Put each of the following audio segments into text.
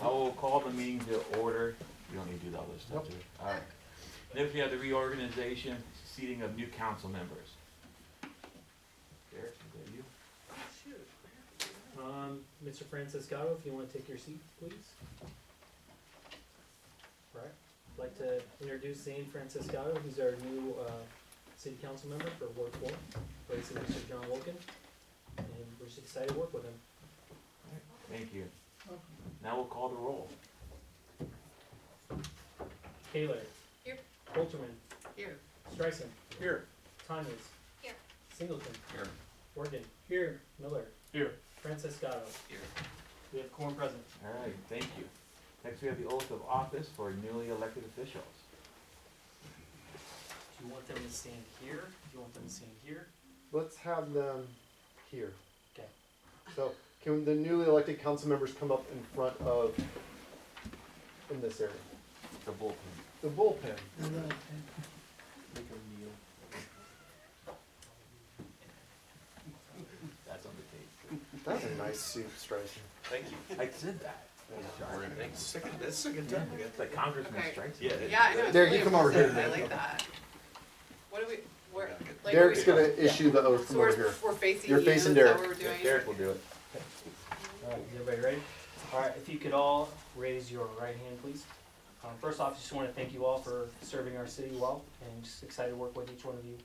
I will call the meeting to order. You don't need to do all this stuff, Nope. do we? All right. Next, we have the reorganization, seating of new council members. Derek, is that you? Mr. Franciscato, if you want to take your seat, please. Right. I'd like to introduce Zane Franciscato, who's our new city council member for Ward 4, replacing Mr. John Wilkin. And we're just excited to work with him. All right, thank you. Now we'll call the roll. Taylor. Here. Coulterman. Here. Streisand. Here. Tanyas. Here. Singleton. Here. Morgan. Here. Miller. Here. Franciscato. Here. We have quorum present. All right, thank you. Next, we have the oath of office for newly elected officials. Do you want them to stand here? Do you want them to stand here? Let's have them here. Okay. So can the newly elected council members come up in front of, in this area? The bullpen. The bullpen. Make them kneel. That's on the tape. That's a nice suit, Streisand. Thank you. I said that. That's a good time. It's like Congressman Okay. strikes. Yeah. Yeah, I know. It's Derek, really you come over here, impressive. I man. like that. What do we, where, like, Derek's are we- gonna issue the oath so from we're, over here. we're facing You're you, facing is that Derek. what we're doing? Derek will do it. Alright, is everybody ready? Alright, if you could all raise your right hand, please. First off, just want to thank you all for serving our city well, and just excited to work with each one of you.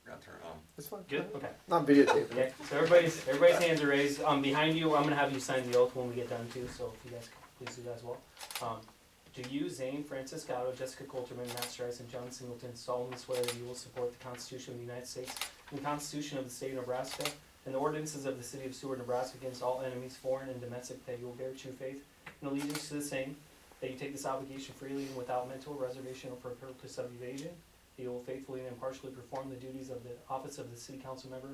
Got to turn it on. It's fine. Good? Okay. Not videotaping. Okay, so everybody's hands are raised. Behind you, I'm gonna have you sign the oath when we get done too, so if you guys could please do that as well. Do you, Zane Franciscato, Jessica Coulterman, Matt Strice, and John Singleton solemnly swear that you will support the Constitution of the United States and the Constitution of the State of Nebraska and the ordinances of the City of Seward, Nebraska against all enemies, foreign and domestic, that you will bear true faith and allegiance to the same, that you take this obligation freely and without mental reservation or for purpose of evasion, that you will faithfully and impartially perform the duties of the office of the City Council Member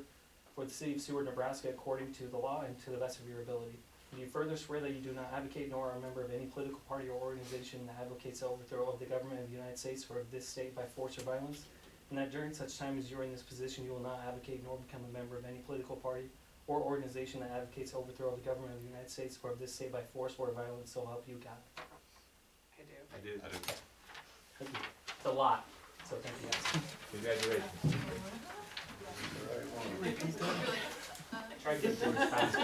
for the City of Seward, Nebraska, according to the law and to the best of your ability. Do you further swear that you do not advocate nor are a member of any political party or organization that advocates the overthrow of the government of the United States or of this state by force or violence, and that during such time as you are in this position you will not advocate nor become a member of any political party or organization that advocates the overthrow of the government of the United States or of this state by force or violence, so help you God. I do. I did. Thank you. It's a lot, so thank you guys. Congratulations.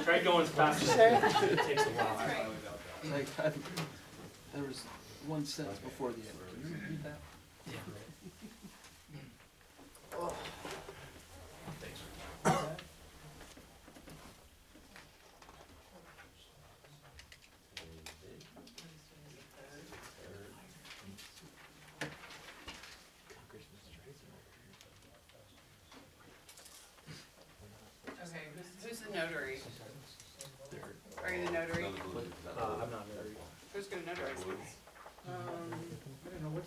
Try going as fast as it takes a while. Like, there was one sentence before the end. Can you repeat that? Yeah. Okay, who's the notary? Are you the notary? I'm not very. Who's gonna notarize this? I don't know, what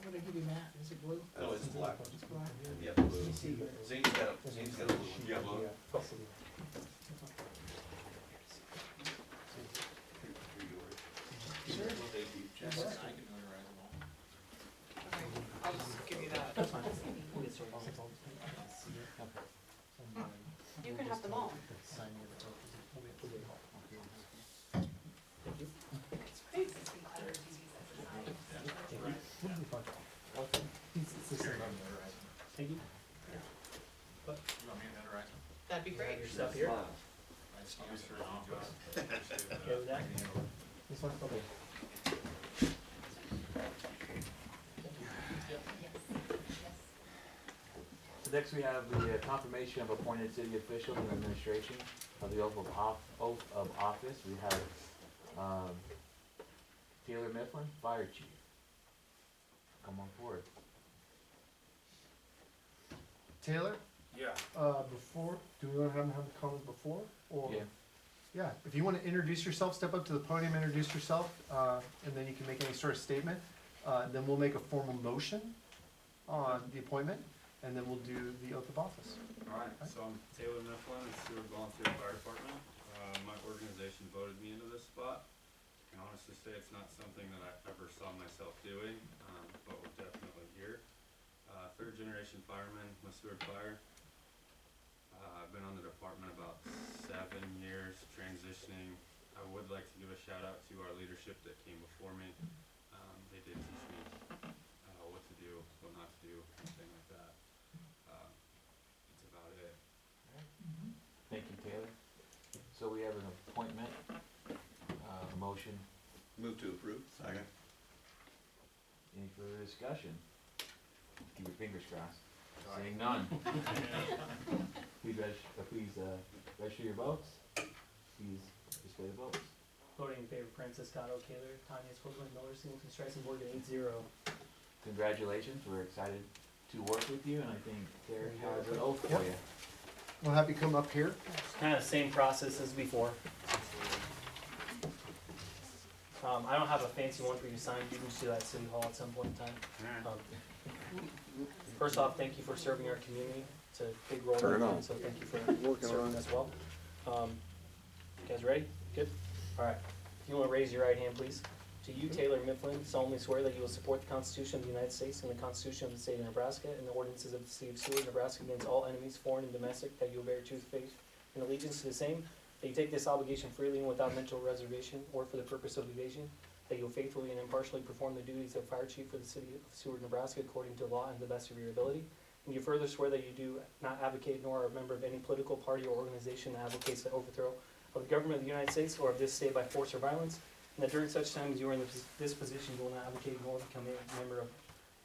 did I give you, Matt? Is it blue? Oh, it's black. It's black. Yeah, blue. Let me see here. Zane's got a blue one. Yeah, blue. Sure. Okay, I'll just give you that. That's fine. We'll get started. You can have them all. Thanks. Thank you. That'd be great. Your stuff here. Okay with that? This one's probably. So next we have the confirmation of appointed city officials and administration of the oath of office. We have Taylor Mifflin, Fire Chief. Come on forward. Taylor, Yeah. before, do we want to have him have a comment before? Or? Yeah. Yeah, if you want to introduce yourself, step up to the podium, introduce yourself, and then you can make any sort of statement. Then we'll make a formal motion on the appointment, and then we'll do the oath of office. Alright, so I'm Taylor Mifflin, it's Seward Volunteer Fire Department. My organization voted me into this spot. I can honestly say it's not something that I ever saw myself doing, but we're definitely here. Third generation fireman with Seward Fire. I've been on the department about 7 years, transitioning. I would like to give a shout out to our leadership that came before me. They did teach me what to do, what not to do, anything like that. That's about it. Thank you, Taylor. So we have an appointment, motion. Move to approve. Second. Any further discussion? Keep your fingers crossed. Seeing none. Please register your votes. Please display the votes. Voting in favor, Franciscato, Kaler, Tanya, Squigler, Miller, Singleton, Streisand, Morgan, 8-0. Congratulations, we're excited to work with you, and I think Derek has an oath for Yep. you. We'll have you come up here. Kind of same process as before. I don't have a fancy one for you to sign, you can just do that at City Hall at some point in time. First off, thank you for serving our community, it's a big role, Turn it on. so thank you for serving as well. You guys ready? Good? Alright, if you wanna raise your right hand, please. To you, Taylor Mifflin, solemnly swear that you will support the Constitution of the United States and the Constitution of the State of Nebraska and the ordinances of the City of Seward, Nebraska against all enemies, foreign and domestic, that you will bear true faith and allegiance to the same, that you take this obligation freely and without mental reservation or for the purpose of evasion, that you will faithfully and impartially perform the duties of fire chief for the City of Seward, Nebraska according to law and to the best of your ability. And you further swear that you do not advocate nor are a member of any political party or organization that advocates the overthrow of the government of the United States or of this state by force or violence, and that during such time as you are in this position, you will not advocate nor become a member of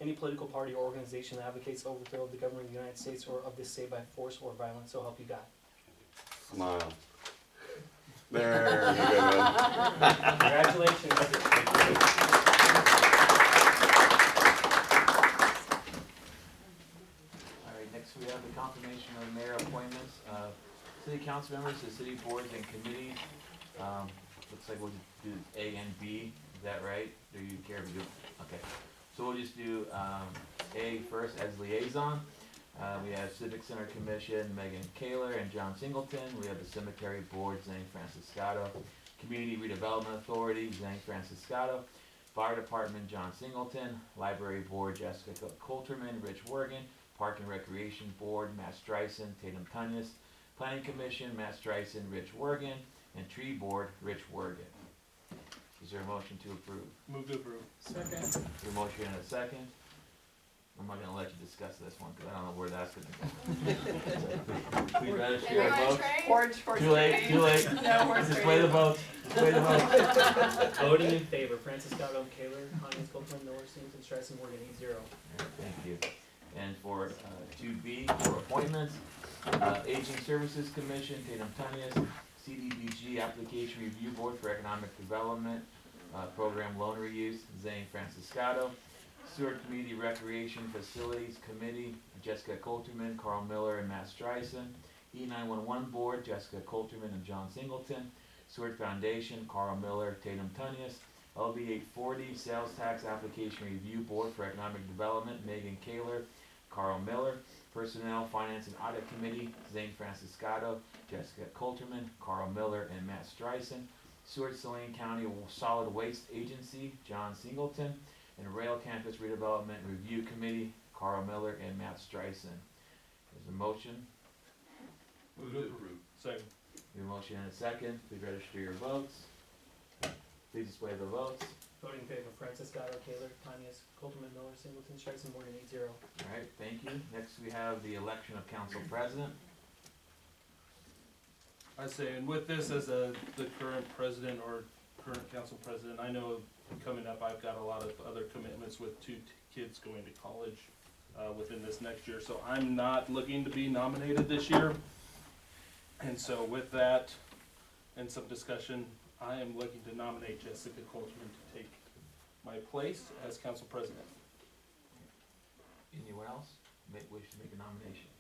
any political party or organization that advocates the overthrow of the government of the United States or of this state by force or violence, so help you God. Smile. There, you good one. Congratulations. Alright, next we have the confirmation of mayor appointments, city council members to city boards and committees. Looks like we'll just do A and B, is that right? Do you care if we do, okay. So we'll just do, A first as liaison. We have Civic Center Commission, Megan Kaler and John Singleton. We have the Cemetery Board, Zane Franciscato. Community Redevelopment Authority, Zane Franciscato. Fire Department, John Singleton. Library Board, Jessica Coulterman, Rich Wergen. Park and Recreation Board, Matt Streisand, Tatum Tunyas. Planning Commission, Matt Streisand, Rich Wergen. And Tree Board, Rich Wergen. Is there a motion to approve? Move to approve. Second. Is there a motion and a second? I'm not gonna let you discuss this one, cause I don't know where that's gonna go. Please register your votes. Orange horse Too late, trading. too late. No horse Display the trading. votes, display the votes. Voting in favor, Franciscato, Kaler, Tanya, Squigler, Miller, Singleton, Streisand, Morgan, 8-0. Thank you. And for, 2B, for appointments, Aging Services Commission, Tatum Tunyas, CDBG Application Review Board for Economic Development, Program Loan Reuse, Zane Franciscato. Seward Community Recreation Facilities Committee, Jessica Coulterman, Carl Miller, and Matt Streisand. E911 Board, Jessica Coulterman and John Singleton. Seward Foundation, Carl Miller, Tatum Tunyas. LB 840 Sales Tax Application Review Board for Economic Development, Megan Kaler, Carl Miller. Personnel, Finance and Audit Committee, Zane Franciscato, Jessica Coulterman, Carl Miller, and Matt Streisand. Seward Saline County Solid Waste Agency, John Singleton. And Rail Campus Redevelopment Review Committee, Carl Miller and Matt Streisand. There's a motion, Move to approve. Second. a motion and a second, please register your votes. Please display the votes. Voting in favor, Franciscato, Kaler, Tanya, Coulterman, Miller, Singleton, Streisand, Morgan, 8-0. Alright, thank you. Next we have the election of council president. I say, and with this as the current president or current council president, I know coming up, I've got a lot of other commitments with two kids going to college within this next year, so I'm not looking to be nominated this year. And so with that and some discussion, I am looking to nominate Jessica Coulterman to take my place as council president. Anyone else wish to make a nomination?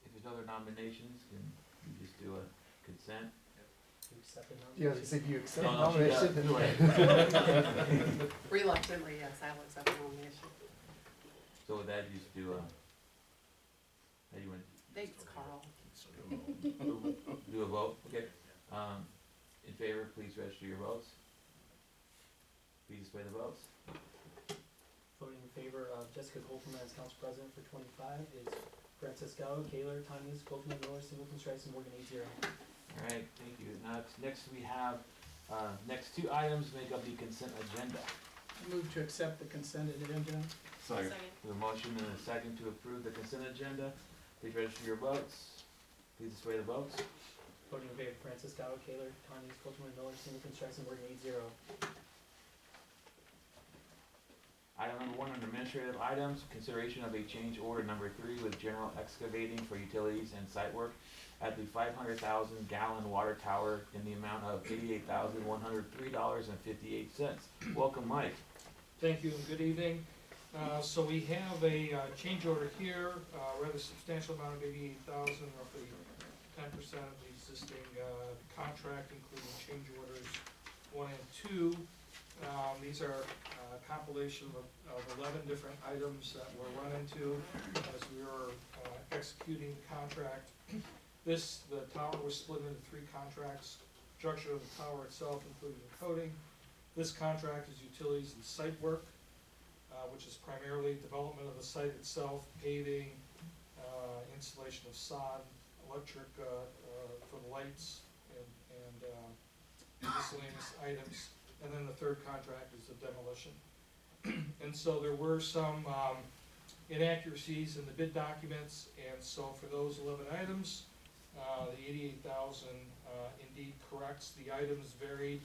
If there's other nominations, can you just do a consent? Do you accept the Yeah, nomination? if you accept No, no, she does. nomination, then Reluctantly, yes, I will accept the nomination. So with that, you just do a, how do you want, Thanks, Carl. do a vote, okay? In favor, please register your votes. Please display the votes. Voting in favor of Jessica Coulterman as council president for 25 is Franciscato, Kaler, Tanya, Coulterman, Miller, Singleton, Streisand, Morgan, 8-0. Alright, thank you. Next we have, next two items make up the consent agenda. I move to accept the consent agenda. Second. We have a motion and a second to approve the consent agenda. Please register your votes. Please display the votes. Voting in favor, Francis Scott, Kaler, Tanya, Coulterman, Miller, Singleton, Streisand, Morgan, 8-0. Item number one under administrative items, consideration of a change order number 3 with general excavating for utilities and site work at the 500,000 gallon water tower in the amount of $88,103.58. Welcome, Mike. Thank you and good evening. So we have a change order here, rather substantial amount of 88,000, roughly 10% of the existing contract, including change orders 1 and 2. These are a compilation of 11 different items that were run into as we were executing the contract. The tower was split into 3 contracts. Structure of the tower itself, including the coating. This contract is utilities and site work, which is primarily development of the site itself, paving, installation of sod, electric for the lights, and miscellaneous items. And then the third contract is the demolition. And so there were some inaccuracies in the bid documents, and so for those 11 items, the 88,000 indeed corrects. The items varied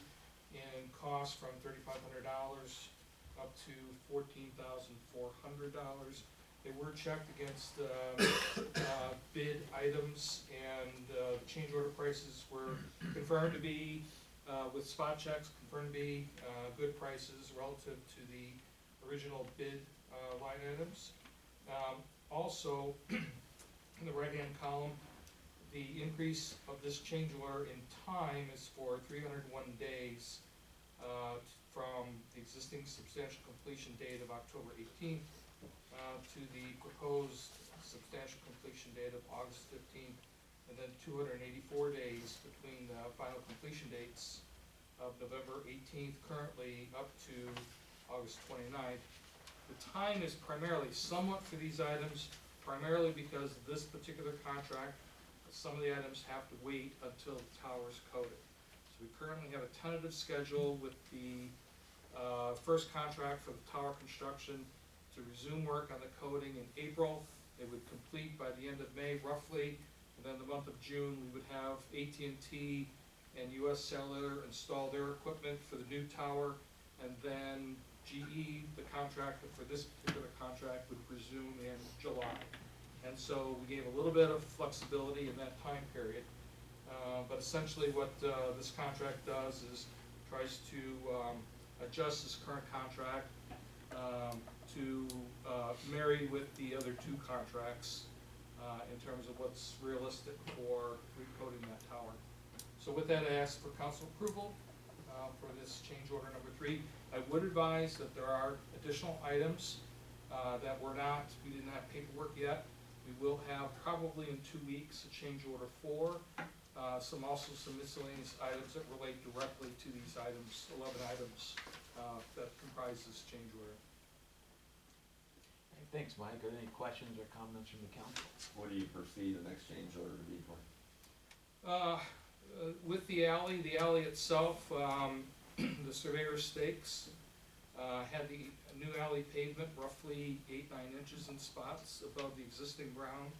in cost from $3,500 up to $14,400. They were checked against bid items, and the change order prices were confirmed to be, with spot checks, confirmed to be good prices relative to the original bid line items. Also, in the right-hand column, the increase of this change order in time is for 301 days from the existing substantial completion date of October 18th to the proposed substantial completion date of August 15th, and then 284 days between the final completion dates of November 18th currently up to August 29th. The time is primarily somewhat for these items, primarily because this particular contract, some of the items have to wait until the tower is coated. So we currently have a tentative schedule with the first contract for the tower construction to resume work on the coating in April. It would complete by the end of May roughly, and then the month of June we would have AT&T and US Cellular install their equipment for the new tower, and then GE, the contractor for this particular contract, would resume in July. And so we gave a little bit of flexibility in that time period. But essentially what this contract does is tries to adjust this current contract to marry with the other 2 contracts in terms of what's realistic for recoating that tower. So with that, I ask for council approval for this change order number 3. I would advise that there are additional items that we didn't have paperwork yet. We will have probably in 2 weeks a change order 4, some miscellaneous items that relate directly to these items, 11 items that comprise this change order. Hey, thanks, Mike. Are there any questions or comments from the council? What do you foresee the next change order to be for? With the alley itself, the surveyor stakes had the new alley pavement roughly 8-9 inches in spots above the existing ground.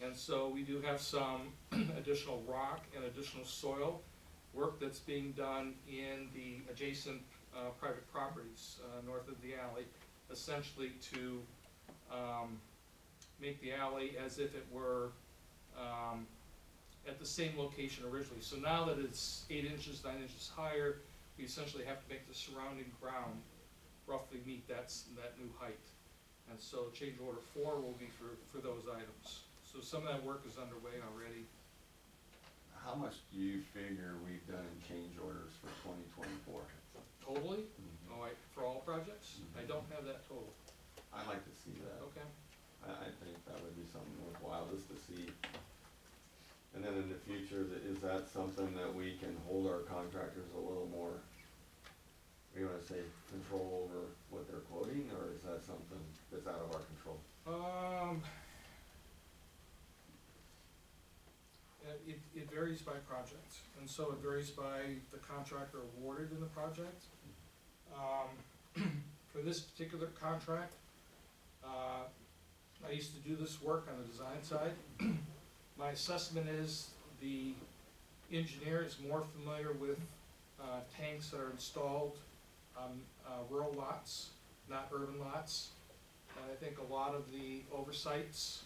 And so we do have some additional rock and additional soil work that's being done in the adjacent private properties north of the alley, essentially to make the alley as if it were at the same location originally. So now that it's 8 inches, 9 inches higher, we essentially have to make the surrounding ground roughly meet that new height. And so change order 4 will be for those items. So some of that work is underway already. How much do you figure we've done in change orders for 2024? Totally? Mhm. Oh, for all projects? Mhm. I don't have that total. I'd like to see that. Okay. I think that would be something worthwhile just to see. And then in the future, is that something that we can hold our contractors a little more, we wanna say, control over what they're quoting, or is that something that's out of our control? It varies by project, and so it varies by the contractor awarded in the project. For this particular contract, I used to do this work on the design side. My assessment is the engineer is more familiar with tanks that are installed on rural lots, not urban lots. And I think a lot of the oversights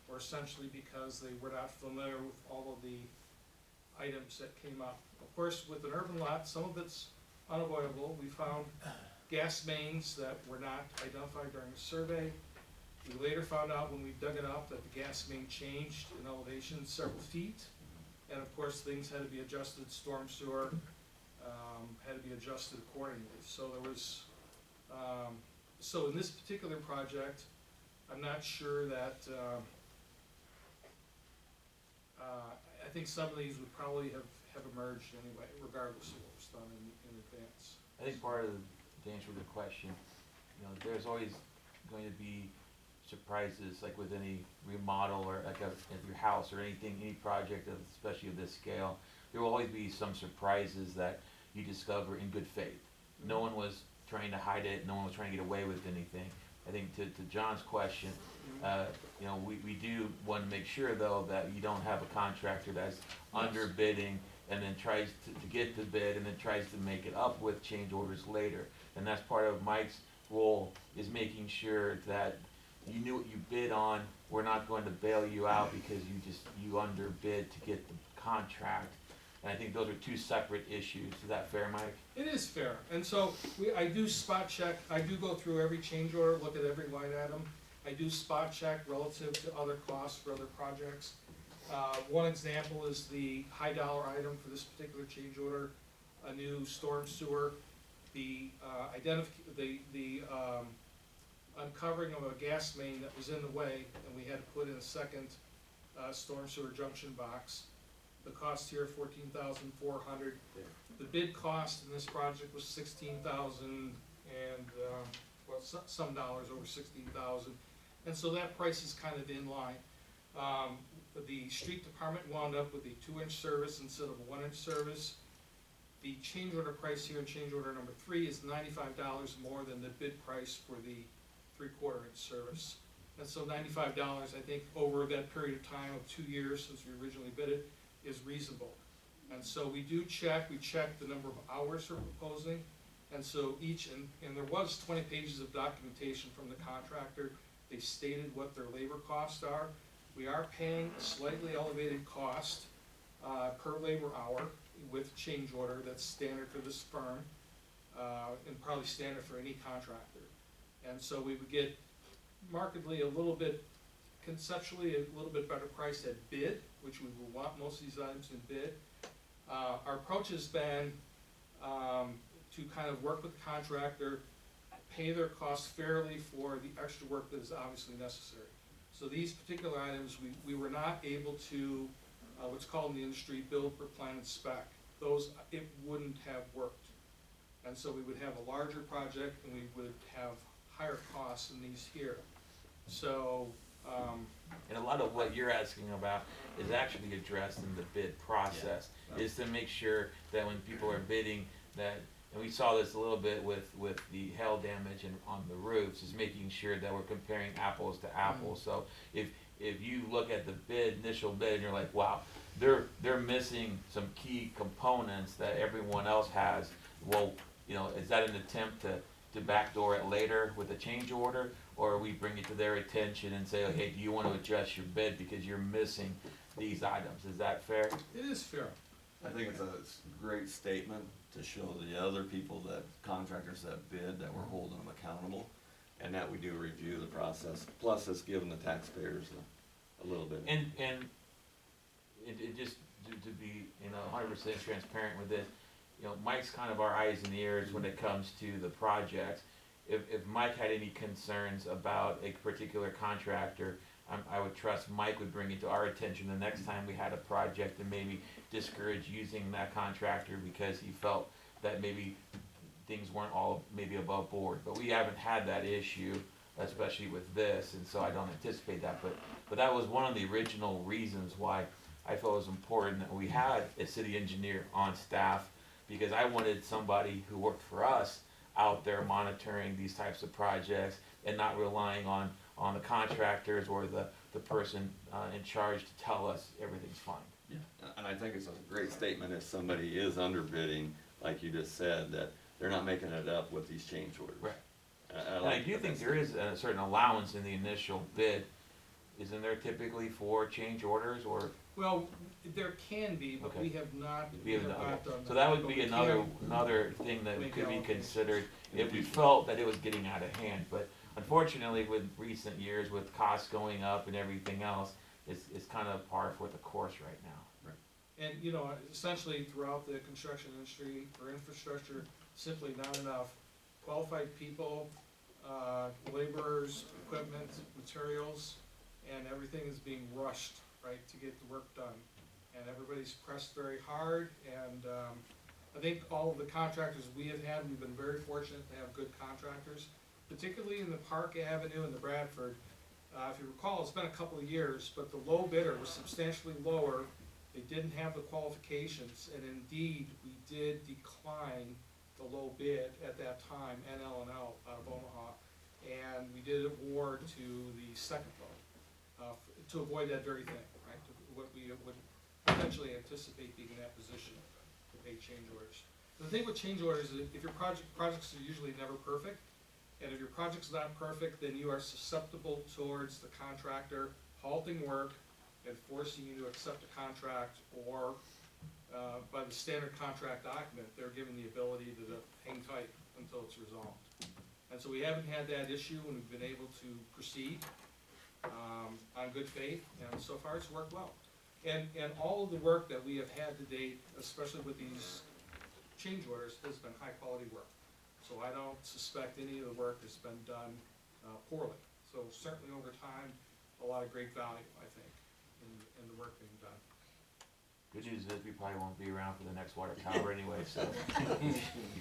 were essentially because they were not familiar with all of the items that came up. Of course, with an urban lot, some of it's unavoidable. We found gas mains that were not identified during the survey. We later found out when we dug it up that the gas main changed in elevation several feet. And of course, things had to be adjusted, storm sewer, had to be adjusted accordingly. So there was, so in this particular project, I'm not sure that, I think some of these would probably have emerged anyway, regardless of what was done in advance. I think part of the answer to the question, you know, there's always going to be surprises, like with any remodel or like of your house or anything, any project, especially of this scale. There will always be some surprises that you discover in good faith. No one was trying to hide it. No one was trying to get away with anything. I think to John's question, you know, we do want to make sure though that you don't have a contractor that's underbidding and then tries to get the bid and then tries to make it up with change orders later. And that's part of Mike's role, is making sure that you knew what you bid on. We're not going to bail you out because you underbid to get the contract. And I think those are two separate issues. Is that fair, Mike? It is fair, and so I do spot check, I do go through every change order, look at every line item. I do spot check relative to other costs for other projects. One example is the high dollar item for this particular change order, a new storm sewer. The uncovering of a gas main that was in the way, and we had to put in a second storm sewer junction box. The cost here, $14,400. The bid cost in this project was $16,000 and, well, some dollars over $16,000. And so that price is kind of in line. The street department wound up with a 2-inch service instead of a 1-inch service. The change order price here in change order number 3 is $95 more than the bid price for the 3/4 inch service. And so $95, I think, over that period of time of 2 years since we originally bid it, is reasonable. And so we check the number of hours we're proposing, and so and there was 20 pages of documentation from the contractor. They stated what their labor costs are. We are paying a slightly elevated cost per labor hour with change order. That's standard for this firm, and probably standard for any contractor. And so we would get markedly a little bit, conceptually a little bit better price at bid, which we will want most of these items in bid. Our approach has been to kind of work with the contractor, pay their costs fairly for the extra work that is obviously necessary. So these particular items, we were not able to, what's called in the industry, build per plan and spec. Those, it wouldn't have worked. And so we would have a larger project and we would have higher costs than these here. So, And a lot of what you're asking about is actually addressed in the bid process, is to make sure that when people are bidding that, and we saw this a little bit with the hail damage and on the roofs, is making sure that we're comparing apples to apples. So if you look at the initial bid and you're like, wow, they're missing some key components that everyone else has, well, you know, is that an attempt to backdoor it later with a change order? Or we bring it to their attention and say, okay, do you want to adjust your bid because you're missing these items? Is that fair? it is fair. I think it's a great statement to show the other people, that contractors that bid, that we're holding them accountable, and that we do review the process. Plus, it's giving the taxpayers a little bit. And it just to be 100% transparent with this, Mike's kind of our eyes and ears when it comes to the projects. If Mike had any concerns about a particular contractor, I would trust Mike would bring it to our attention the next time we had a project and maybe discourage using that contractor because he felt that maybe things weren't all maybe above board. But we haven't had that issue, especially with this, and so I don't anticipate that. But that was one of the original reasons why I felt it was important that we had a city engineer on staff, because I wanted somebody who worked for us out there monitoring these types of projects and not relying on the contractors or the person in charge to tell us everything's fine. Yeah, and I think it's a great statement if somebody is underbidding, like you just said, that they're not making it up with these change orders. Right. I And I like do that think that's- there is a certain allowance in the initial bid. Isn't there typically for change orders, or? Well, there can be, but Okay. we have not, We have not not- done that. So that would But be we another, can- another thing that make could be allocations. considered if we felt that it was getting out of hand. But unfortunately, with recent years, with costs going up and everything else, it's kind of par for the course right now. And, you know, essentially throughout the construction industry, for infrastructure, simply not enough qualified people, laborers, equipment, materials, and everything is being rushed, right, to get the work done. And everybody's pressed very hard, and, I think all of the contractors we have had, we've been very fortunate to have good contractors, particularly in the Park Avenue and the Bradford. If you recall, it's been a couple of years, but the low bidder was substantially lower. They didn't have the qualifications, and indeed, we did decline the low bid at that time, NL&L out of Omaha. And we did award to the second low, to avoid that very thing, right? What we would potentially anticipate being in that position to pay change orders. The thing with change orders is if your projects are usually never perfect, and if your project's not perfect, then you are susceptible towards the contractor halting work and forcing you to accept a contract, or by the standard contract document, they're given the ability to hang tight until it's resolved. And so we haven't had that issue, and we've been able to proceed on good faith, and so far it's worked well. And all of the work that we have had to date, especially with these change orders, has been high-quality work. So I don't suspect any of the work has been done poorly. So certainly over time, a lot of great value, I think, in the work being done. Good news is we probably won't be around for the next water tower anyway, so you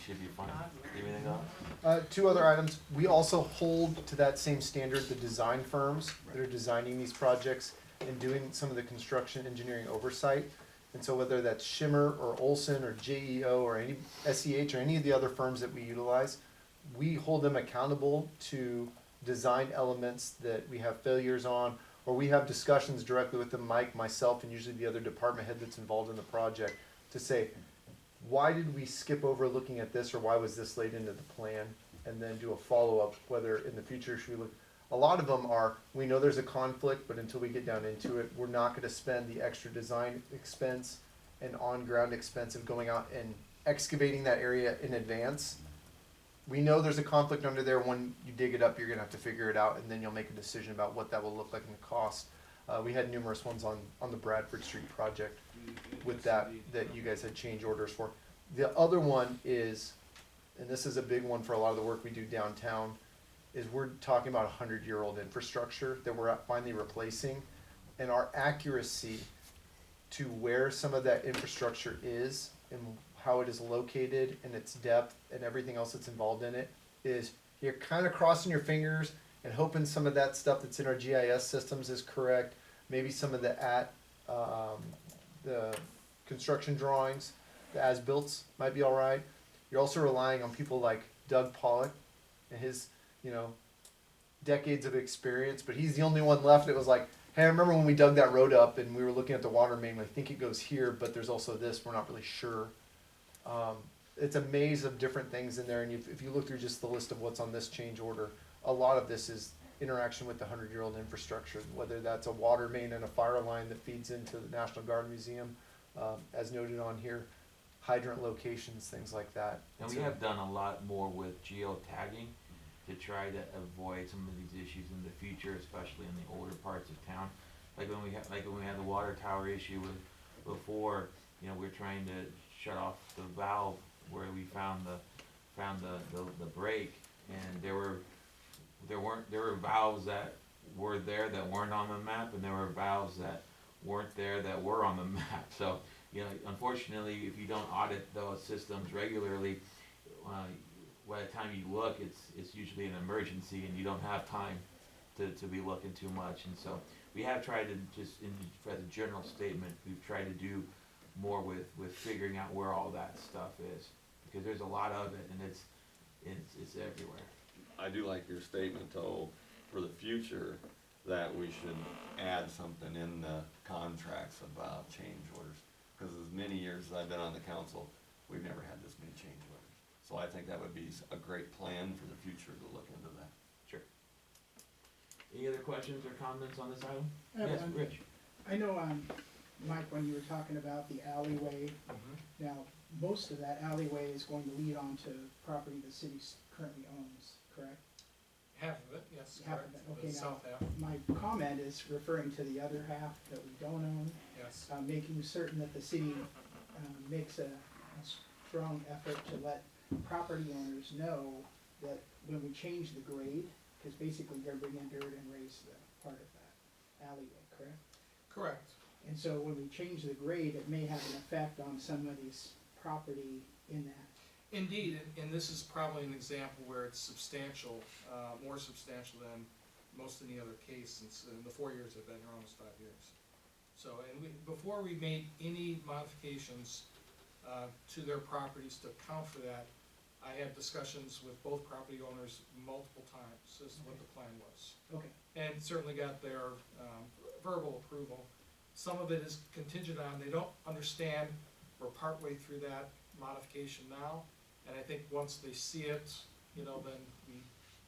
should be fine. Anything else? Two other items. We also hold to that same standard the design firms that are designing these projects and doing some of the construction engineering oversight. And so whether that's Shimmer or Olson or JEO or any SEH or any of the other firms that we utilize, we hold them accountable to design elements that we have failures on, or we have discussions directly with them, Mike, myself, and usually the other department head that's involved in the project, to say, why did we skip over looking at this, or why was this laid into the plan? And then do a follow-up, whether in the future should we look. A lot of them are, we know there's a conflict, but until we get down into it, we're not gonna spend the extra design expense and on-ground expense of going out and excavating that area in advance. We know there's a conflict under there. When you dig it up, you're gonna have to figure it out, and then you'll make a decision about what that will look like in the cost. We had numerous ones on the Bradford Street project with that you guys had change orders for. The other one is, and this is a big one for a lot of the work we do downtown, is we're talking about 100-year-old infrastructure that we're finally replacing, and our accuracy to where some of that infrastructure is and how it is located and its depth and everything else that's involved in it is, you're kind of crossing your fingers and hoping some of that stuff that's in our GIS systems is correct. Maybe some of the the construction drawings, the as-builts might be all right. You're also relying on people like Doug Pollock and his, decades of experience, but he's the only one left that was like, hey, I remember when we dug that road up and we were looking at the water main, I think it goes here, but there's also this, we're not really sure. It's a maze of different things in there, and if you look through just the list of what's on this change order, a lot of this is interaction with the 100-year-old infrastructure, whether that's a water main and a fire line that feeds into the National Guard Museum, as noted on here, hydrant locations, things like that. And we have done a lot more with geotagging to try to avoid some of these issues in the future, especially in the older parts of town. Like when we had the water tower issue before, we're trying to shut off the valve where we found the break, and there were valves that were there that weren't on the map, and there were valves that weren't there that were on the map. So, unfortunately, if you don't audit those systems regularly, by the time you look, it's usually an emergency, and you don't have time to be looking too much. And so we have tried to just, for the general statement, we've tried to do more with figuring out where all that stuff is, because there's a lot of it, and it's everywhere. I do like your statement though, for the future, that we should add something in the contracts about change orders. Cause as many years as I've been on the council, we've never had this many change orders. So I think that would be a great plan for the future to look into that. Sure. Any other questions or comments on this item? I have Yes, one. Rich? I know, Mike, when you were talking about the alleyway, now, most of that alleyway is going to lead onto property the city currently owns, correct? Half of it, yes, Half correct. of it, The okay, now, south half, my comment is referring to the other half that we don't own, yes. making certain that the city, makes a strong effort to let property owners know that when we change the grade, cause basically they're bringing dirt and raise the part of that alleyway, correct? Correct. And so when we change the grade, it may have an effect on somebody's property in that. Indeed, and this is probably an example where it's substantial, more substantial than most any other case since, in the 4 years I've been here, almost 5 years. So, and before we made any modifications, to their properties to account for that, I had discussions with both property owners multiple times as to what the plan was. Okay, And certainly got their, verbal approval. Some of it is contingent on, they don't understand, we're partway through that modification now, and I think once they see it, you know, then we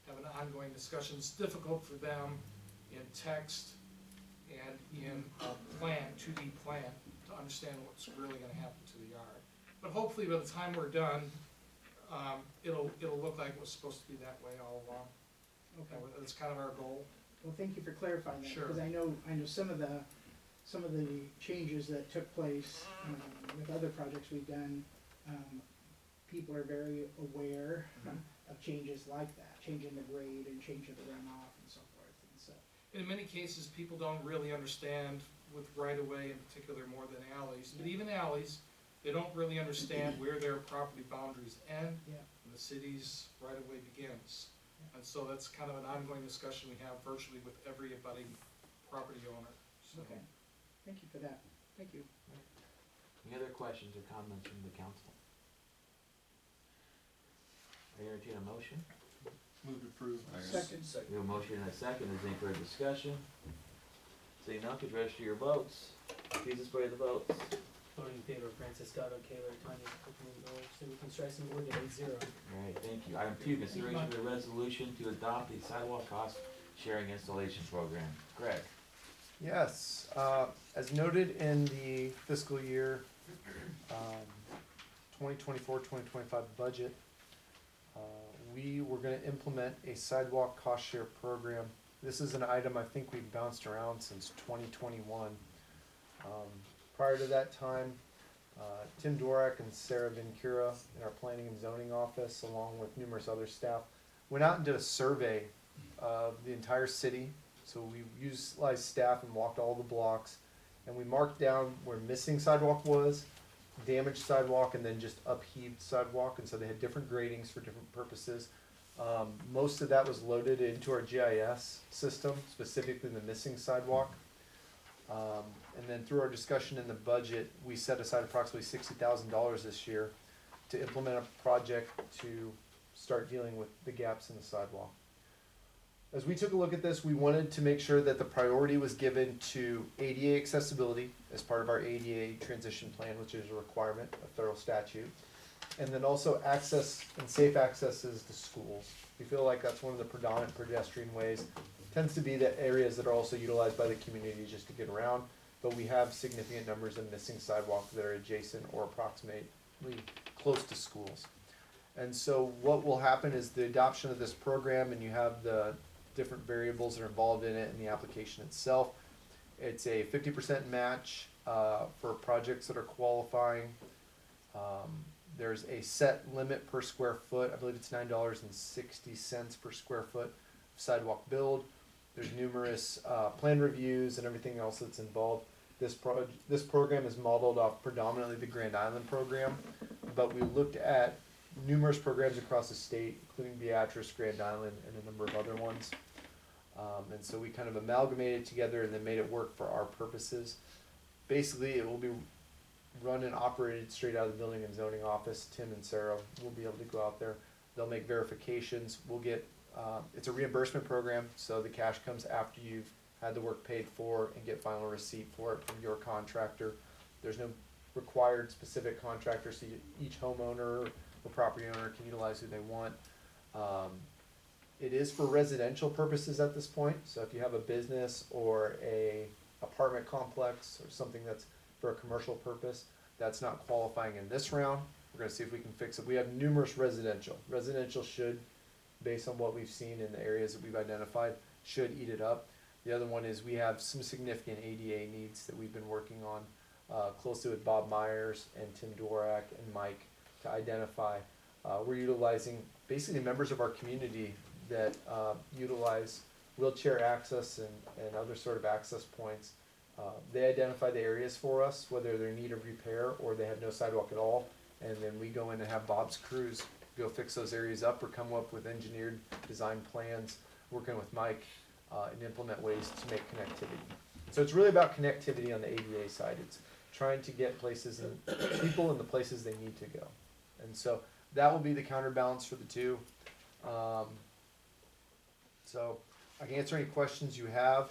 have an ongoing discussion. It's difficult for them in text and in a plan, 2D plan, to understand what's really gonna happen to the yard. But hopefully by the time we're done, it'll look like it was supposed to be that way all along. okay. That's kind of our goal. Well, thank you for clarifying that, Sure. because I know some of the changes that took place, with other projects we've done, people are very aware of changes like that, changing the grade and changing the runoff and so forth, and so. In many cases, people don't really understand with right-of-way in particular more than alleys, but even alleys, they don't really understand where their property boundaries end Yeah. and the city's right-of-way begins. And so that's kind of an ongoing discussion we have virtually with every abutting property owner, so. Okay, thank you for that, thank you. Any other questions or comments from the council? I entertain a motion. Move to approve. Second. We have a motion and a second. Is there any further discussion? Seeing none, please register your votes. Please display the votes. Voting in favor of Francis Scotto, Kaler, Tanya, Oakland, Village, City Construction Board, 8-0. All right, thank you. Item 2, consideration of a resolution to adopt the sidewalk cost sharing installation program. Greg? Yes, as noted in the fiscal year 2024-2025 budget, we were gonna implement a sidewalk cost share program. This is an item I think we've bounced around since 2021. Prior to that time, Tim Dworak and Sarah Vincura in our planning and zoning office, along with numerous other staff, went out and did a survey of the entire city. So we utilized staff and walked all the blocks, and we marked down where missing sidewalk was, damaged sidewalk, and then just upheaved sidewalk, and so they had different gradings for different purposes. Most of that was loaded into our GIS system, specifically the missing sidewalk. And then through our discussion in the budget, we set aside approximately $60,000 this year to implement a project to start dealing with the gaps in the sidewalk. As we took a look at this, we wanted to make sure that the priority was given to ADA accessibility as part of our ADA transition plan, which is a requirement of federal statute. And then also access and safe accesses to schools. We feel like that's one of the predominant pedestrian ways. Tends to be the areas that are also utilized by the community just to get around, but we have significant numbers of missing sidewalks that are adjacent or approximately close to schools. And so what will happen is the adoption of this program, and you have the different variables that are involved in it and the application itself. It's a 50% match for projects that are qualifying. There's a set limit per square foot. I believe it's $9.60 per square foot of sidewalk build. There's numerous plan reviews and everything else that's involved. This program is modeled off predominantly the Grand Island program, but we looked at numerous programs across the state, including Beatrice, Grand Island, and a number of other ones. And so we kind of amalgamated together and then made it work for our purposes. Basically, it will be run and operated straight out of the building and zoning office. Tim and Sarah will be able to go out there. They'll make verifications. We'll get, it's a reimbursement program, so the cash comes after you've had the work paid for and get final receipt for it from your contractor. There's no required specific contractor, so each homeowner or property owner can utilize who they want. It is for residential purposes at this point, so if you have a business or a apartment complex or something that's for a commercial purpose, that's not qualifying in this round. We're gonna see if we can fix it. We have numerous residential. Residential should, based on what we've seen in the areas that we've identified, should eat it up. The other one is we have some significant ADA needs that we've been working on closely with Bob Myers and Tim Dorak and Mike to identify. We're utilizing basically members of our community that utilize wheelchair access and other sort of access points. They identify the areas for us, whether they're in need of repair or they have no sidewalk at all, and then we go in and have Bob's crews go fix those areas up or come up with engineered design plans, working with Mike, and implement ways to make connectivity. So it's really about connectivity on the ADA side. It's trying to get places and people in the places they need to go. And so that will be the counterbalance for the two. So I can answer any questions you have.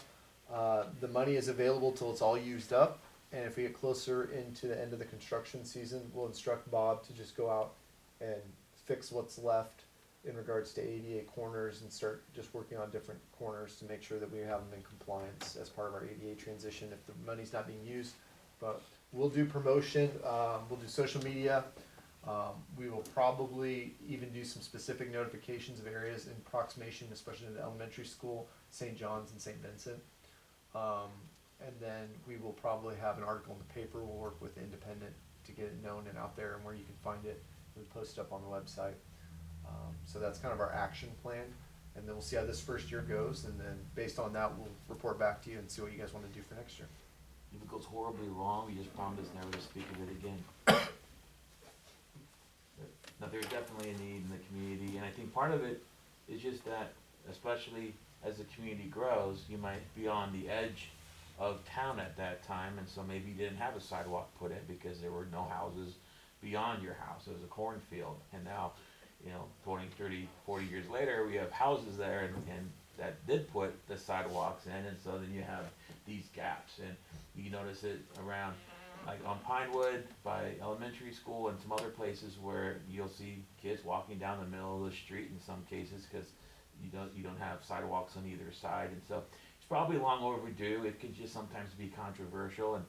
The money is available till it's all used up. And if we get closer into the end of the construction season, we'll instruct Bob to just go out and fix what's left in regards to ADA corners and start just working on different corners to make sure that we have them in compliance as part of our ADA transition if the money's not being used. But we'll do promotion, we'll do social media. We will probably even do some specific notifications of areas in approximation, especially in the elementary school, St. John's and St. Vincent. And then we will probably have an article in the paper. We'll work with Independent to get it known and out there and where you can find it. We'll post it up on the website. So that's kind of our action plan. And then we'll see how this first year goes. And then based on that, we'll report back to you and see what you guys want to do for next year. If it goes horribly wrong, we just promise never to speak of it again. Now, there's definitely a need in the community, and I think part of it is just that, especially as the community grows, you might be on the edge of town at that time, and so maybe you didn't have a sidewalk put in because there were no houses beyond your house. It was a cornfield, and now, 20, 30, 40 years later, we have houses there, and that did put the sidewalks in, and so then you have these gaps, and you notice it around, like on Pinewood by elementary school and some other places where you'll see kids walking down the middle of the street in some cases because you don't have sidewalks on either side, and so it's probably long overdue. It could just sometimes be controversial, and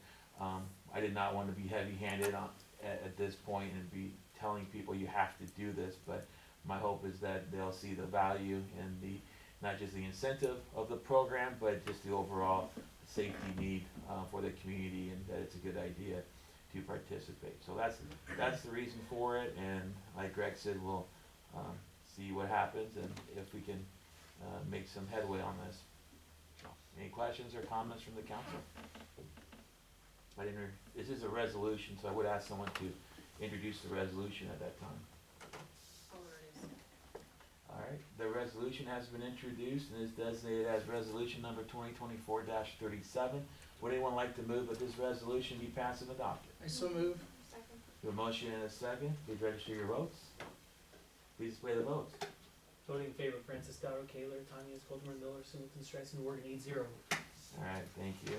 I did not want to be heavy-handed at this point and be telling people you have to do this, but my hope is that they'll see the value and not just the incentive of the program, but just the overall safety need for the community, and that it's a good idea to participate. So that's the reason for it, and like Greg said, we'll see what happens and if we can make some headway on this. Any questions or comments from the council? This is a resolution, so I would ask someone to introduce the resolution at that time. Alright, the resolution has been introduced and is designated as resolution number 2024-37. Would anyone like to move that this resolution be passed and adopted? I so move. We have a motion and a second. Please register your votes. Please display the votes. Voting in favor, Francis Dowd, Kaler, Tanya Coltman, Miller, Singleton, Streisand, Ward, 8-0. Alright, thank you.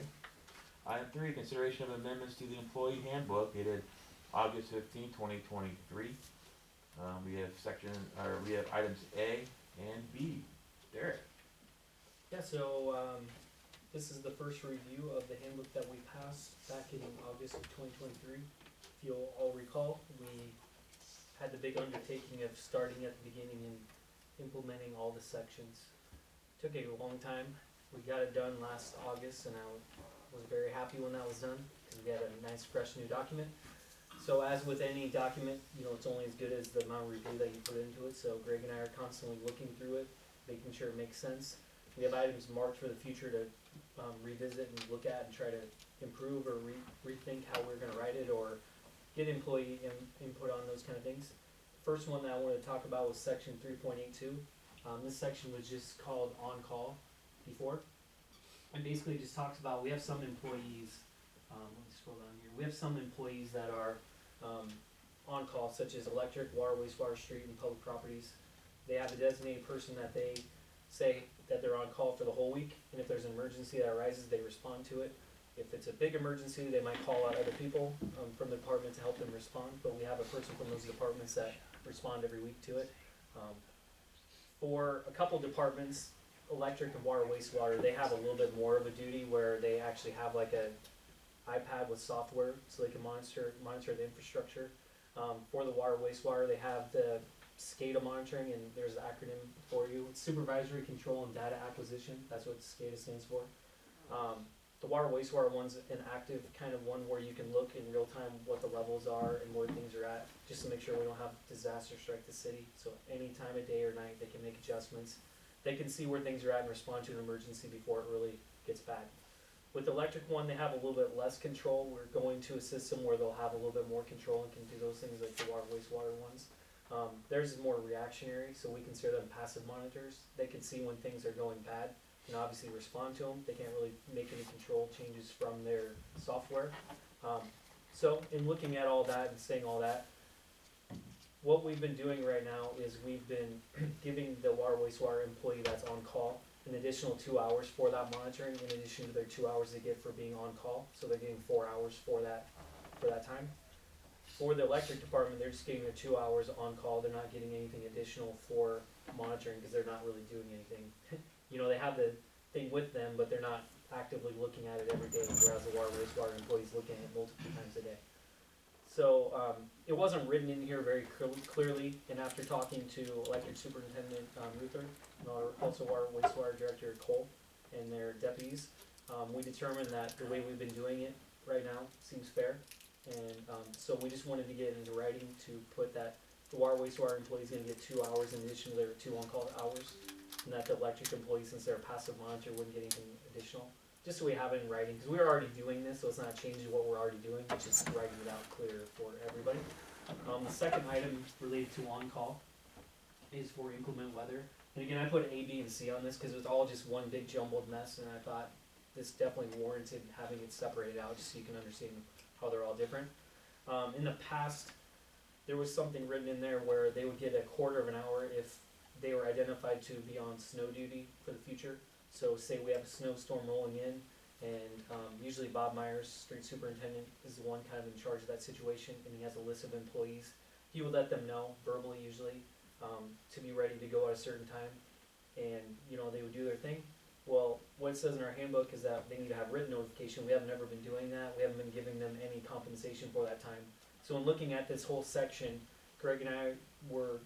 Item 3, consideration of amendments to the employee handbook dated August 15, 2023. We have items A and B. Derek. Yeah, so this is the first review of the handbook that we passed back in August of 2023. If you'll all recall, we had the big undertaking of starting at the beginning and implementing all the sections. Took a long time. We got it done last August, and I was very happy when that was done because we had a nice, fresh new document. So as with any document, it's only as good as the amount of review that you put into it. So Greg and I are constantly looking through it, making sure it makes sense. We have items marked for the future to revisit and look at and try to improve or rethink how we're going to write it or get employee input on those kind of things. First one that I wanted to talk about was section 3.82. This section was just called on call. before. And basically just talks about, we have some employees, let me scroll down here, we have some employees that are, on call, such as electric, water, wastewater, street, and public properties. They have a designated person that they say that they're on call for the whole week, and if there's an emergency that arises, they respond to it. If it's a big emergency, they might call out other people, from the department to help them respond, but we have a person from those departments that respond every week to it. For a couple departments, electric and water, wastewater, they have a little bit more of a duty where they actually have like a iPad with software, so they can monitor the infrastructure. For the water, wastewater, they have the SCADA monitoring, and there's an acronym for you. It's Supervisory Control and Data Acquisition. That's what SCADA stands for. The water, wastewater one's an active kind of one where you can look in real time what the levels are and where things are at, just to make sure we don't have disaster strike the city. So any time of day or night, they can make adjustments. They can see where things are at and respond to an emergency before it really gets bad. With the electric one, they have a little bit less control. We're going to a system where they'll have a little bit more control and can do those things like the water, wastewater ones. Theirs is more reactionary, so we consider them passive monitors. They can see when things are going bad and obviously respond to them. They can't really make any control changes from their software. So in looking at all that and saying all that, what we've been doing right now is we've been giving the water, wastewater employee that's on call an additional 2 hours for that monitoring, in addition to their 2 hours they get for being on call. So they're getting 4 hours for that time. For the electric department, they're just getting their 2 hours on call. They're not getting anything additional for monitoring because they're not really doing anything. You know, they have the thing with them, but they're not actively looking at it every day, whereas the water, wastewater employee's looking at it multiple times a day. So it wasn't written in here very clearly, and after talking to Electric Superintendent Ruther, and also our wastewater director Cole, and their deputies, we determined that the way we've been doing it right now seems fair. And so we just wanted to get it into writing to put that the water, wastewater employee is going to get 2 hours in addition to their 2 on-call hours, and that the electric employee, since they're a passive monitor, wouldn't get anything additional. Just so we have it in writing, because we're already doing this, so it's not changing what we're already doing, it's just writing it out clear for everybody. The second item related to on-call is for inclement weather. And again, I put A, B, and C on this because it was all just one big jumbled mess, and I thought this definitely warranted having it separated out just so you can understand how they're all different. In the past, there was something written in there where they would get a quarter of an hour if they were identified to be on snow duty for the future. So say we have a snowstorm rolling in, and usually Bob Myers, street superintendent, is the one kind of in charge of that situation, and he has a list of employees. He would let them know verbally usually to be ready to go at a certain time, and you know they would do their thing. Well, what it says in our handbook is that they need to have written notification. We have never been doing that. We haven't been giving them any compensation for that time. So in looking at this whole section, Greg and I were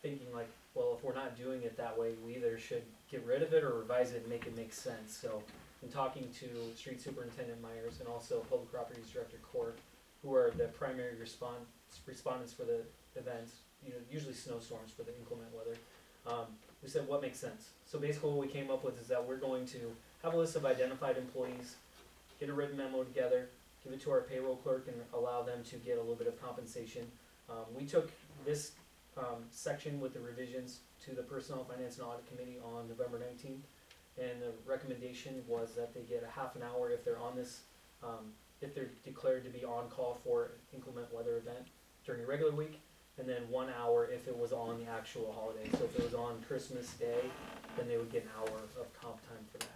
thinking like, well, if we're not doing it that way, we either should get rid of it or revise it and make it make sense. So in talking to Street Superintendent Myers and also Public Properties Director Court, who are the primary respondents for the events, you know, usually snowstorms for the inclement weather, we said what makes sense. So basically what we came up with is that we're going to have a list of identified employees, get a written memo together, give it to our payroll clerk, and allow them to get a little bit of compensation. We took this section with the revisions to the Personnel, Finance, and Audit Committee on November 19th, and the recommendation was that they get a half an hour if they're on this, if they're declared to be on call for inclement weather event during a regular week, and then 1 hour if it was on the actual holiday. So if it was on Christmas Day, then they would get an hour of comp time for that.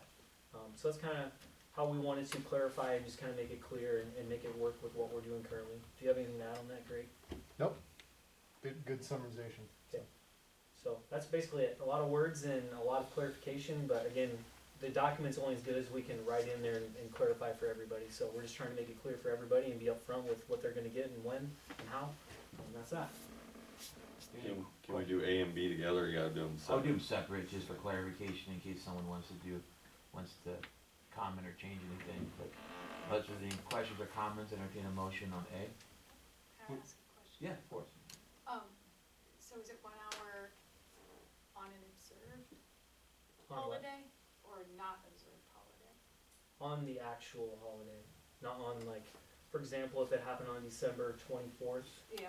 So that's kind of how we wanted to clarify and just kind of make it clear and make it work with what we're doing currently. Do you have anything to add on that, Greg? Nope. Good summarization. So that's basically it. A lot of words and a lot of clarification, but again, the document's only as good as we can write in there and clarify for everybody. So we're just trying to make it clear for everybody and be upfront with what they're gonna get and when and how, and that's that. Can we do A and B together, or you gotta do them I'll separate? do them separate just for clarification in case someone wants to comment or change anything, but unless there's any questions or comments, entertain a motion on A. Can I ask a question? Yeah, of course. So is it 1 hour on an observed On what? holiday or not observed holiday? On the actual holiday, not on like, for example, if it happened on December 24th, Yeah,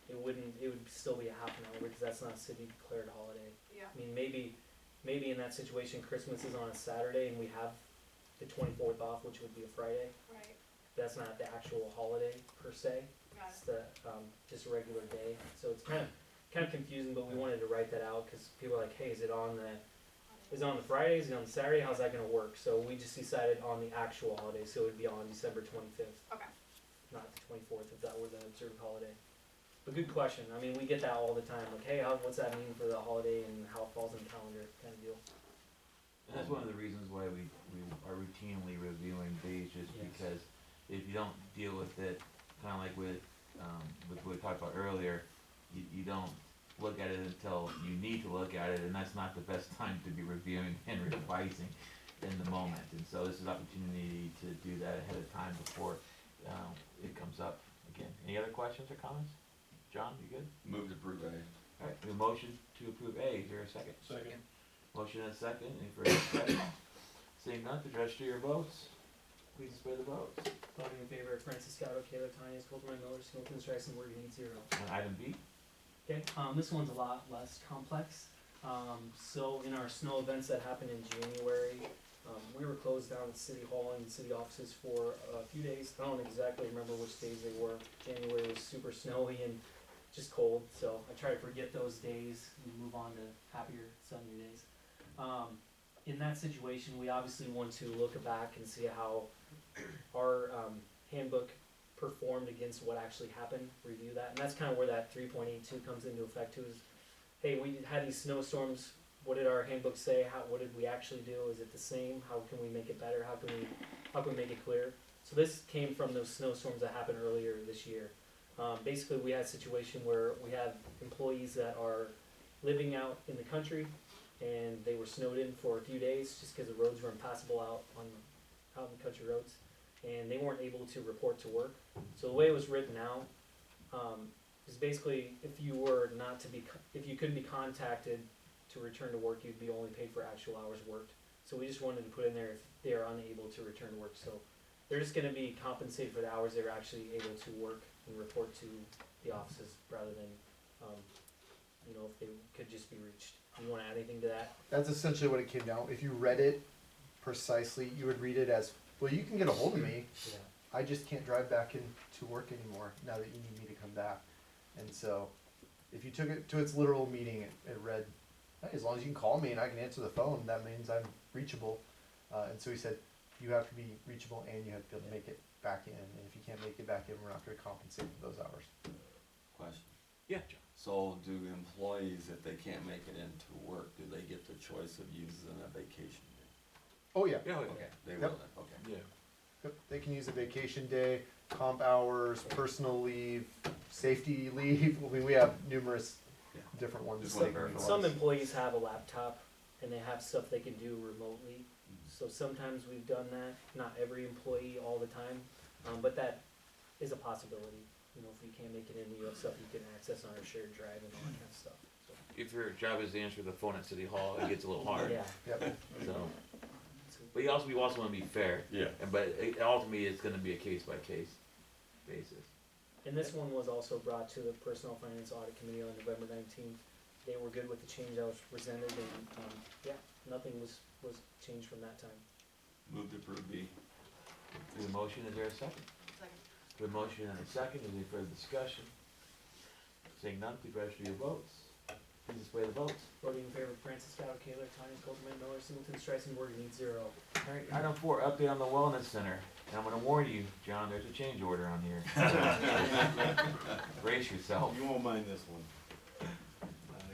it would still be a half an hour because that's not a city declared holiday. yeah, I mean, maybe maybe in that situation, Christmas is on a Saturday and we have the 24th off, which would be a Friday. Right, That's not the actual holiday per se. got It's it. the, just a regular day. So it's kind of confusing, but we wanted to write that out because people are like, hey, is it on the Friday? Is it on the Saturday? How's that gonna work? So we just decided on the actual holiday, so it would be on December 25th, Okay, not the 24th if that were the observed holiday. But good question. I mean, we get that all the time, like, hey, what's that mean for the holiday and how it falls in the calendar kind of deal. And that's one of the reasons why we are routinely reviewing days, just Yes. because if you don't deal with it, kinda like with what we talked about earlier, you don't look at it until you need to look at it, and that's not the best time to be reviewing and revising in the moment. And so this is an opportunity to do that ahead of time before, it comes up again. Any other questions or comments? John, you good? Move to approve A. Alright, we have a motion to approve A, is there a second? Second. Motion and a second, any further discussion? Seeing none, to register your votes, please display the votes. Voting in favor of Francis Scotto, Kayla Tines, Coulterman, Miller, Singleton, Streisand, Word, need 0. On item B, Okay, this one's a lot less complex. So in our snow events that happened in January, we were closed down at City Hall and city offices for a few days. I don't exactly remember which days they were. January was super snowy and just cold, so I try to forget those days and move on to happier, sunnier days. In that situation, we obviously want to look back and see how our handbook performed against what actually happened, review that, and that's kind of where that 3.82 comes into effect too, is, hey, we had these snowstorms, what did our handbook say, what did we actually do, is it the same, how can we make it better, how can we make it clear? So this came from those snowstorms that happened earlier this year. Basically, we had a situation where we had employees that are living out in the country, and they were snowed in for a few days, just because the roads were impassable out in the country roads, and they weren't able to report to work. So the way it was written out is basically if you couldn't be contacted to return to work, you'd be only paid for actual hours worked. So we just wanted to put in there if they are unable to return to work. So they're just going to be compensated for the hours they were actually able to work and report to the offices, rather than if they could just be reached. You want to add anything to that? That's essentially what it came down. If you read it precisely, you would read it as, well, you can get a hold of me. Yeah. I just can't drive back into work anymore now that you need me to come back. And so, if you took it to its literal meaning, it read, hey, as long as you can call me and I can answer the phone, that means I'm reachable. And so he said, you have to be reachable and you have to be able to make it back in. And if you can't make it back in, we're not going to compensate for those hours. Question. yeah, John. So do employees, if they can't make it into work, do they get the choice of using a vacation day? Oh, yeah. Yeah, Okay, they Yep. will then, okay. yeah. Yep, they can use a vacation day, comp hours, personal leave, safety leave. I mean, we have numerous Yeah. different ones. Just that wanna they can verify. Some utilize. employees have a laptop and they have stuff they can do remotely. So sometimes we've done that, not every employee all the time, but that is a possibility. If you can't make it in, you have stuff you can access on our shared drive and all that kind of stuff. So, If your job is to answer the phone at City Hall, it gets a little hard, yeah. Yep. so. But we also wanna be fair, Yeah. but ultimately, it's gonna be a case-by-case basis. And this one was also brought to the Personnel Finance Audit Committee on November 19th. They were good with the change that was presented, and nothing was changed from that time. Move to approve B. The motion, is there a second? Second. The motion and a second, is there further discussion? Seeing none, please register your votes. Please display the votes. Voting in favor of Francis Scott, Kaler, Tines, Coulterman, Miller, Singleton, Streisand, Word, need 0. Alright, item 4, update on the Wellness Center. And I'm gonna warn you, John, there's a change order on here. Brace yourself. You won't mind this one.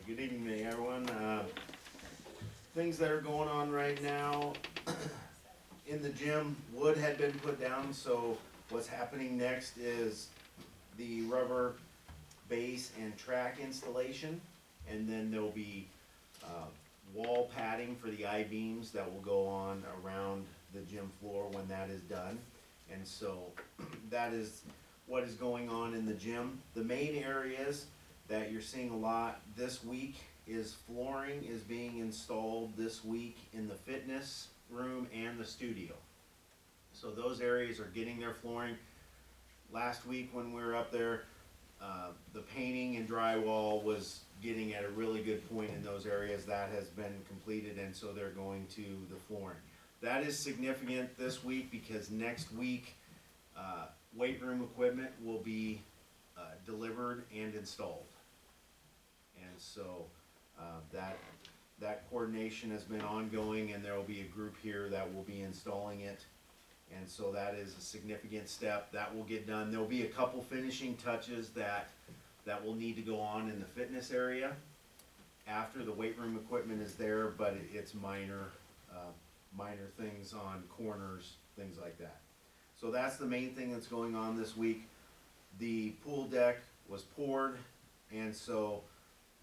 Good evening, everyone. Things that are going on right now, in the gym, wood had been put down, so what's happening next is the rubber base and track installation, and then there'll be wall padding for the I-beams that will go on around the gym floor when that is done. And so that is what is going on in the gym. The main areas that you're seeing a lot this week is flooring is being installed this week in the fitness room and the studio. So those areas are getting their flooring. Last week when we were up there, the painting and drywall was getting at a really good point in those areas. That has been completed, and so they're going to the flooring. That is significant this week because next week, weight room equipment will be delivered and installed. And so that coordination has been ongoing, and there will be a group here that will be installing it. And so that is a significant step. That will get done. There'll be a couple finishing touches that will need to go on in the fitness area after the weight room equipment is there, but it's minor things on corners, things like that. So that's the main thing that's going on this week. The pool deck was poured, and so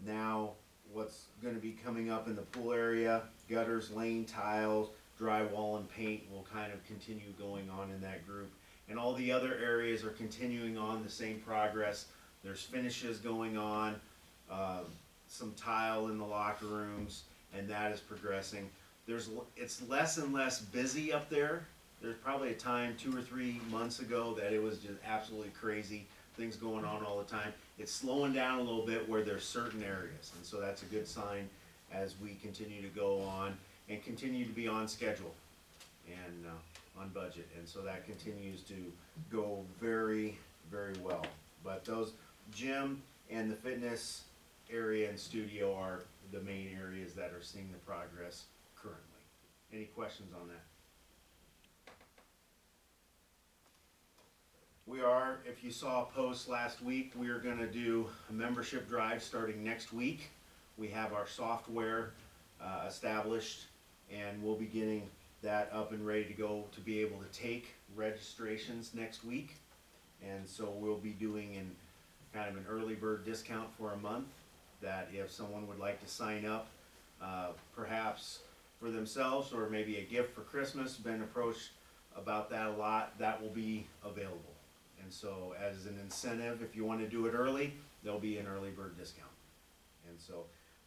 now what's gonna be coming up in the pool area, gutters, lane tiles, drywall and paint will kind of continue going on in that group. And all the other areas are continuing on the same progress. There's finishes going on, some tile in the locker rooms, and that is progressing. It's less and less busy up there. There's probably a time 2 or 3 months ago that it was just absolutely crazy, things going on all the time. It's slowing down a little bit where there's certain areas, and so that's a good sign as we continue to go on and continue to be on schedule and on budget, and so that continues to go very, very well. But those gym and the fitness area and studio are the main areas that are seeing the progress currently. Any questions on that? We are, if you saw a post last week, we are gonna do a membership drive starting next week. We have our software established, and we'll be getting that up and ready to go to be able to take registrations next week. And so we'll be doing kind of an early bird discount for a month, that if someone would like to sign up, perhaps for themselves or maybe a gift for Christmas, been approached about that a lot, that will be available. And so as an incentive, if you want to do it early, there'll be an early bird discount. And so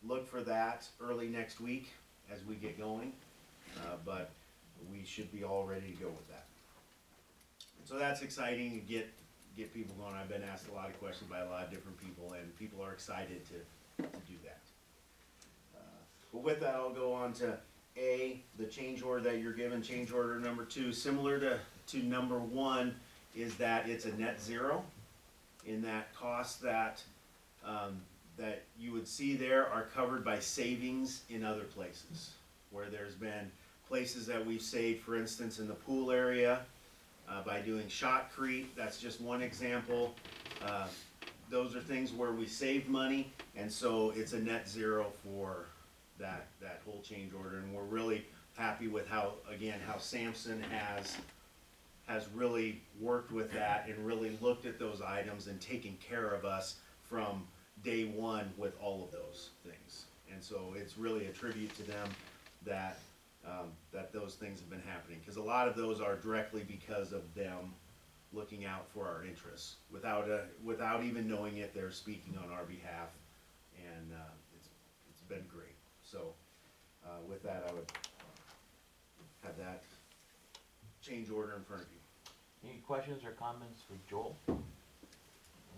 look for that early next week as we get going, but we should be all ready to go with that. So that's exciting to get people going. I've been asked a lot of questions by a lot of different people, and people are excited to do that. But with that, I'll go on to A, the change order that you're given, change order number 2, similar to number 1, is that it's a net zero, in that costs that that you would see there are covered by savings in other places, where there's been places that we've saved, for instance, in the pool area, by doing shotcrete. That's just one example. Those are things where we saved money, and so it's a net zero for that whole change order. And we're really happy with how Sampson has really worked with that and really looked at those items and taken care of us from day one with all of those things. And so it's really a tribute to them that those things have been happening, because a lot of those are directly because of them looking out for our interests. Without even knowing it, they're speaking on our behalf, and it's been great. So with that, I would have that change order in front of you. Any questions or comments for Joel?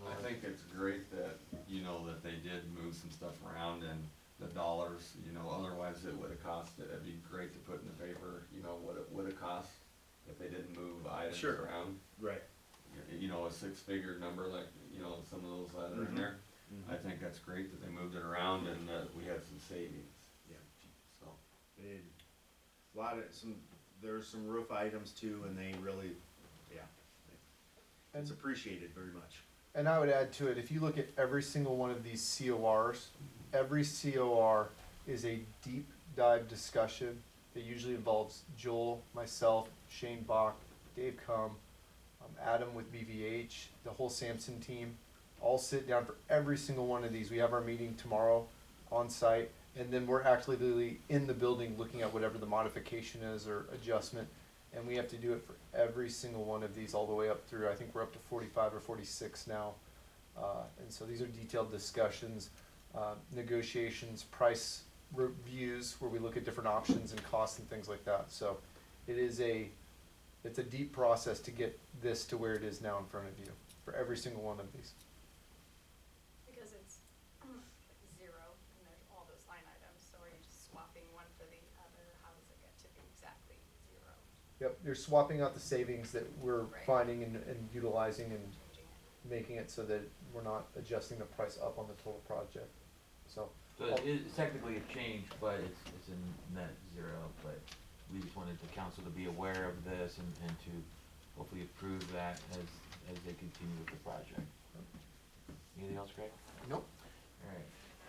I think it's great that, that they did move some stuff around and the dollars, otherwise it would've cost, it'd be great to put in the paper, what it would've cost if they didn't move items Sure. around. Right. A 6-figure number like, some of those that are in there. I think that's great that they moved it around and that we had some savings. Yeah. So, There's some roof items too, and they really, it's appreciated very much. And I would add to it, if you look at every single one of these CORs, every COR is a deep dive discussion that usually involves Joel, myself, Shane Bach, Dave Cum, Adam with BVH, the whole Sampson team, all sit down for every single one of these. We have our meeting tomorrow on site, and then we're actually in the building looking at whatever the modification is or adjustment, and we have to do it for every single one of these all the way up through, I think we're up to 45 or 46 now. And so these are detailed discussions, negotiations, price reviews, where we look at different options and costs and things like that. So it's a deep process to get this to where it is now in front of you for every single one of these. Yep, you're swapping out the savings that we're Right. finding and utilizing and making it so that we're not adjusting the price up on the total project, so. So it is technically a change, but it's a net zero, but we just wanted the council to be aware of this and to hopefully approve that as they continue with the project. Anything else, Greg? Nope.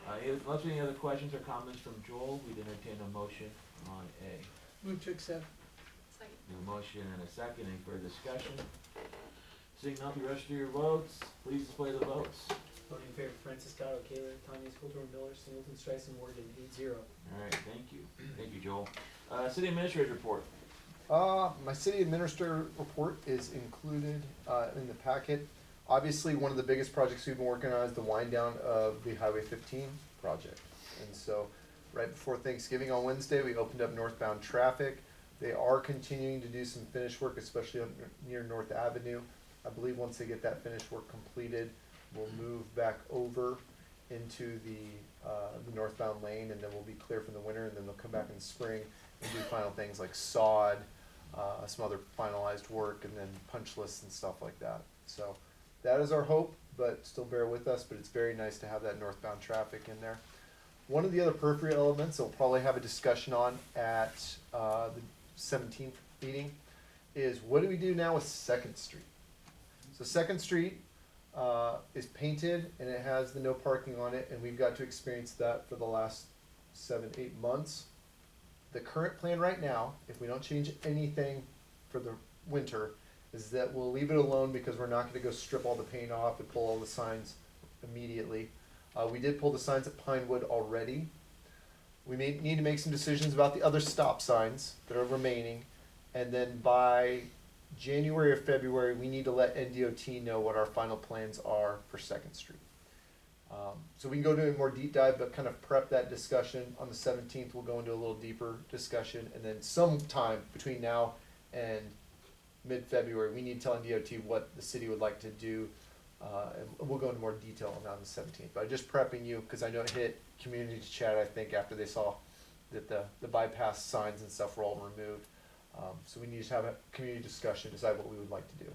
Alright, unless any other questions or comments from Joel, we'd entertain a motion on A. Move to accept. Second. We have a motion and a second, any further discussion? Seeing none, the rest of your votes, please display the votes. Voting in favor, Franciscato, Kaler, Tanya, Coulter, Miller, Singleton, Strice, and Morgan, 8-0. Alright, thank you. Thank you, Joel. City Administrator's report. My city administrator report is included, in the packet. Obviously, one of the biggest projects we've been working on is the wind down of the Highway 15 project. And so, right before Thanksgiving on Wednesday, we opened up northbound traffic. They are continuing to do some finish work, especially up near North Avenue. I believe once they get that finish work completed, we'll move back over into the northbound lane, and then we'll be clear from the winter, and then they'll come back in the spring and do final things like sod, some other finalized work, and then punch lists and stuff like that. So that is our hope, but still bear with us, but it's very nice to have that northbound traffic in there. One of the other periphery elements that we'll probably have a discussion on at the 17th meeting is what do we do now with Second Street? So Second Street is painted and it has the no parking on it, and we've got to experience that for the last 7-8 months. The current plan right now, if we don't change anything for the winter, is that we'll leave it alone because we're not gonna go strip all the paint off and pull all the signs immediately. We did pull the signs at Pinewood already. We may need to make some decisions about the other stop signs that are remaining, and then by January or February, we need to let NDOT know what our final plans are for Second Street. So we can go into a more deep dive, but kind of prep that discussion. On the 17th, we'll go into a little deeper discussion, and then sometime between now and mid-February, we need to tell NDOT what the city would like to do, and we'll go into more detail on that on the 17th. But I'm just prepping you, because I know it hit community chat, I think, after they saw that the bypass signs and stuff were all removed. So we need to have a community discussion, decide what we would like to do.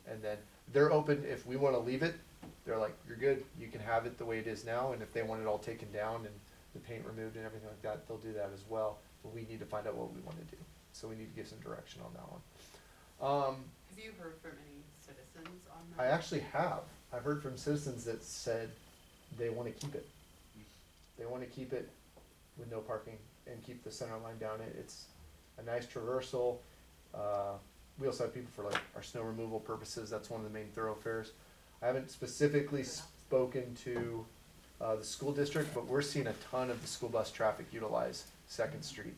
And then they're open, if we wanna leave it, they're like, you're good, you can have it the way it is now, and if they want it all taken down and the paint removed and everything like that, they'll do that as well. But we need to find out what we wanna do, so we need to give some direction on that one. Have you heard from any citizens on that? I actually have, I've heard from citizens that said they wanna keep it. They wanna keep it with no parking and keep the center line down. It's a nice traversal. We also have people for like our snow removal purposes, that's one of the main thoroughfares. I haven't specifically spoken to the school district, but we're seeing a ton of the school bus traffic utilize Second Street.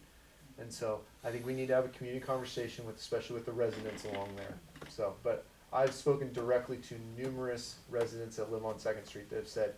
And so I think we need to have a community conversation with, especially with the residents along there. So, but I've spoken directly to numerous residents that live on Second Street that have said,